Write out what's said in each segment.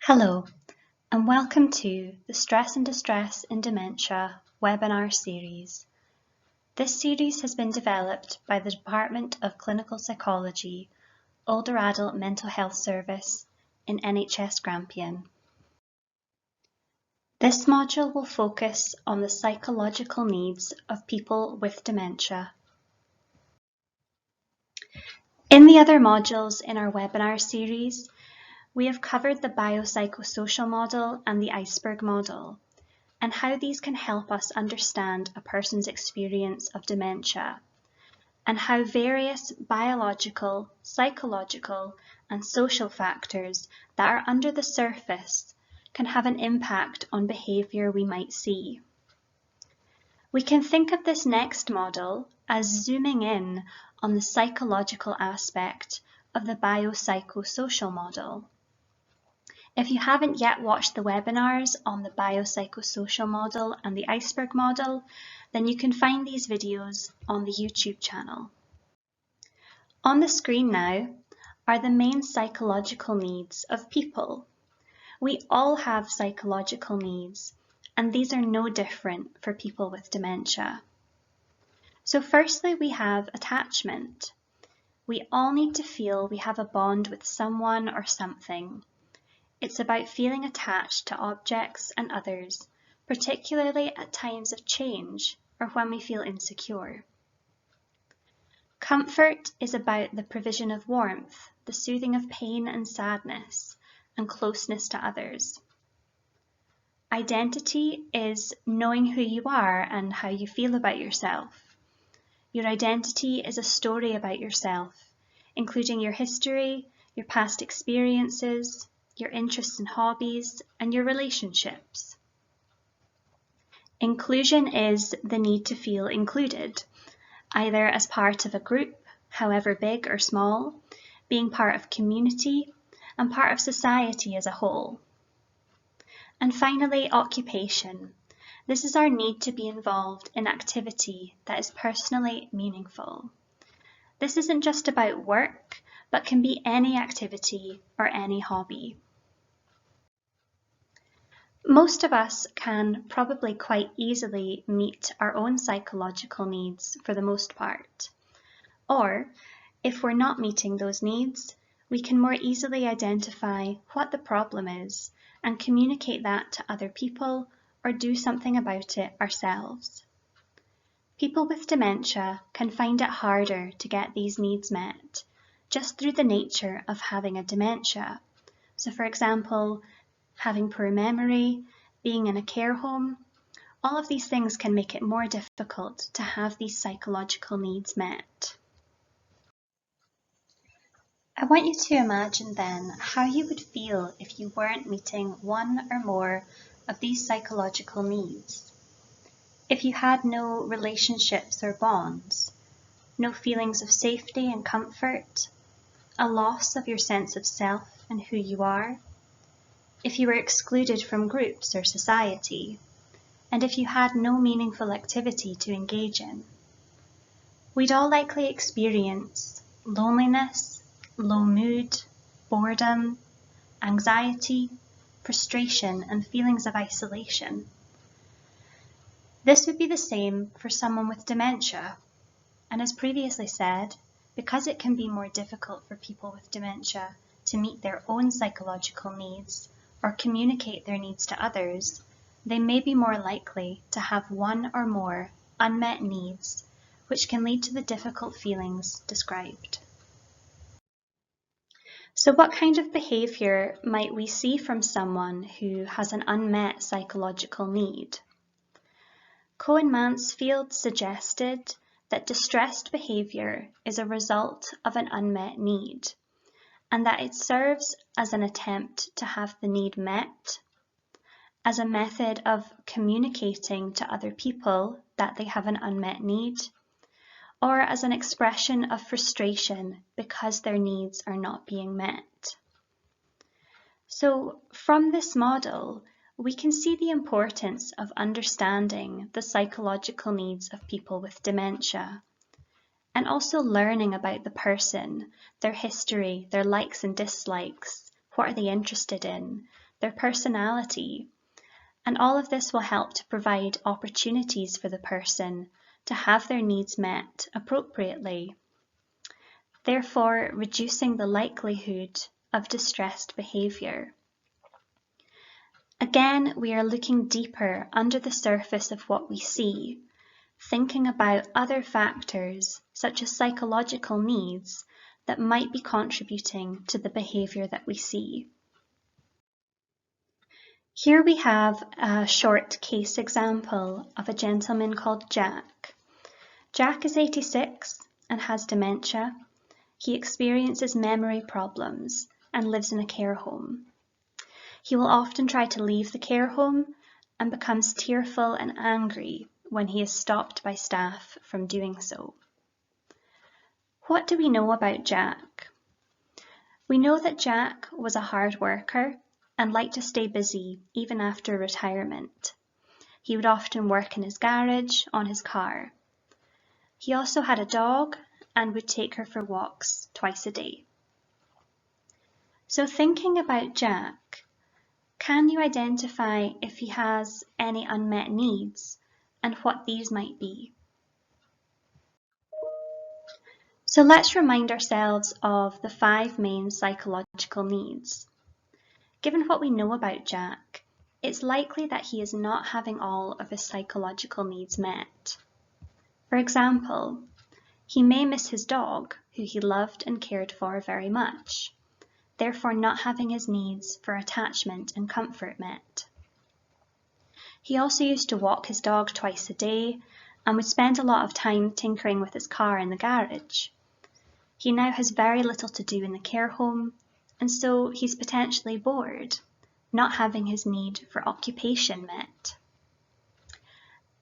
Hello, and welcome to the Stress and Distress in Dementia webinar series. This series has been developed by the Department of Clinical Psychology, Older Adult Mental Health Service in NHS Grampian. This module will focus on the psychological needs of people with dementia. In the other modules in our webinar series, we have covered the biopsychosocial model and the iceberg model, and how these can help us understand a person's experience of dementia, and how various biological, psychological, and social factors that are under the surface can have an impact on behaviour we might see. We can think of this next model as zooming in on the psychological aspect of the biopsychosocial model. If you haven't yet watched the webinars on the biopsychosocial model and the iceberg model, then you can find these videos on the YouTube channel. On the screen now are the main psychological needs of people. We all have psychological needs, and these are no different for people with dementia. So firstly, we have attachment. We all need to feel we have a bond with someone or something. It's about feeling attached to objects and others, particularly at times of change or when we feel insecure. Comfort is about the provision of warmth, the soothing of pain and sadness, and closeness to others. Identity is knowing who you are and how you feel about yourself. Your identity is a story about yourself, including your history, your past experiences, your interests and hobbies, and your relationships. Inclusion is the need to feel included, either as part of a group, however big or small, being part of community, and part of society as a whole. And finally, occupation. This is our need to be involved in activity that is personally meaningful. This isn't just about work, but can be any activity or any hobby. Most of us can probably quite easily meet our own psychological needs for the most part. Or, if we're not meeting those needs, we can more easily identify what the problem is and communicate that to other people or do something about it ourselves. People with dementia can find it harder to get these needs met, just through the nature of having a dementia. So for example, having poor memory, being in a care home, all of these things can make it more difficult to have these psychological needs met. I want you to imagine then how you would feel if you weren't meeting one or more of these psychological needs. If you had no relationships or bonds, no feelings of safety and comfort, a loss of your sense of self and who you are, if you were excluded from groups or society, and if you had no meaningful activity to engage in. We'd all likely experience loneliness, low mood, boredom, anxiety, frustration, and feelings of isolation. This would be the same for someone with dementia, and as previously said, because it can be more difficult for people with dementia to meet their own psychological needs or communicate their needs to others, they may be more likely to have one or more unmet needs, which can lead to the difficult feelings described. So what kind of behaviour might we see from someone who has an unmet psychological need? Cohen-Mansfield suggested that distressed behaviour is a result of an unmet need, and that it serves as an attempt to have the need met, as a method of communicating to other people that they have an unmet need, or as an expression of frustration because their needs are not being met. So from this model, we can see the importance of understanding the psychological needs of people with dementia, and also learning about the person, their history, their likes and dislikes, what are they interested in, their personality, and all of this will help to provide opportunities for the person to have their needs met appropriately, therefore reducing the likelihood of distressed behaviour. Again, we are looking deeper under the surface of what we see, thinking about other factors such as psychological needs that might be contributing to the behaviour that we see. Here we have a short case example of a gentleman called Jack. Jack is 86 and has dementia. He experiences memory problems and lives in a care home. He will often try to leave the care home and becomes tearful and angry when he is stopped by staff from doing so. What do we know about Jack? We know that Jack was a hard worker and liked to stay busy even after retirement. He would often work in his garage on his car. He also had a dog and would take her for walks twice a day. So thinking about Jack, can you identify if he has any unmet needs and what these might be? So let's remind ourselves of the 5 main psychological needs. Given what we know about Jack, it's likely that he is not having all of his psychological needs met. For example, he may miss his dog, who he loved and cared for very much, therefore not having his needs for attachment and comfort met. He also used to walk his dog twice a day and would spend a lot of time tinkering with his car in the garage. He now has very little to do in the care home, and so he's potentially bored, not having his need for occupation met.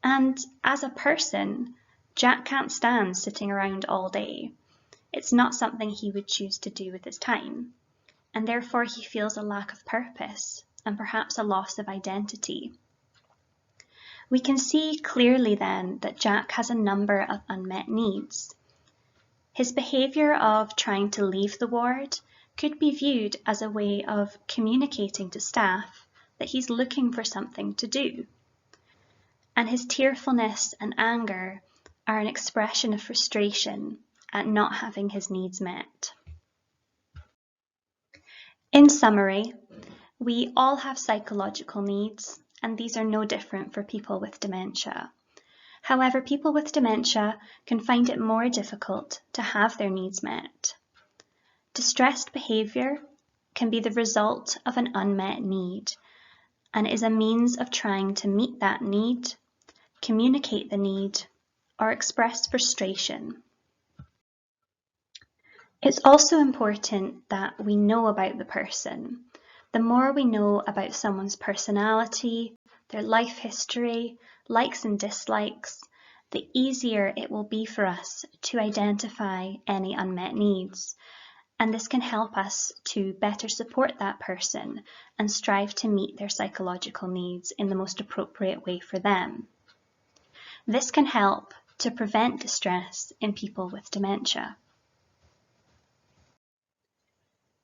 And as a person, Jack can't stand sitting around all day. It's not something he would choose to do with his time, and therefore he feels a lack of purpose and perhaps a loss of identity. We can see clearly then that Jack has a number of unmet needs. His behaviour of trying to leave the ward could be viewed as a way of communicating to staff that he's looking for something to do. And his tearfulness and anger are an expression of frustration at not having his needs met. In summary, we all have psychological needs, and these are no different for people with dementia. However, people with dementia can find it more difficult to have their needs met. Distressed behaviour can be the result of an unmet need and is a means of trying to meet that need, communicate the need, or express frustration. It's also important that we know about the person. The more we know about someone's personality, their life history, likes and dislikes, the easier it will be for us to identify any unmet needs. And this can help us to better support that person and strive to meet their psychological needs in the most appropriate way for them. This can help to prevent distress in people with dementia.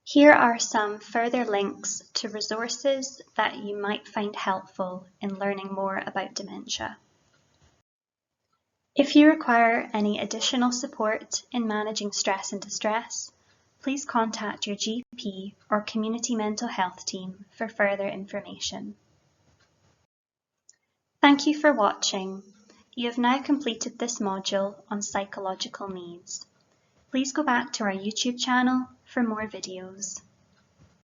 Here are some further links to resources that you might find helpful in learning more about dementia. If you require any additional support in managing stress and distress, please contact your GP or community mental health team for further information. Thank you for watching. You have now completed this module on psychological needs. Please go back to our YouTube channel for more videos.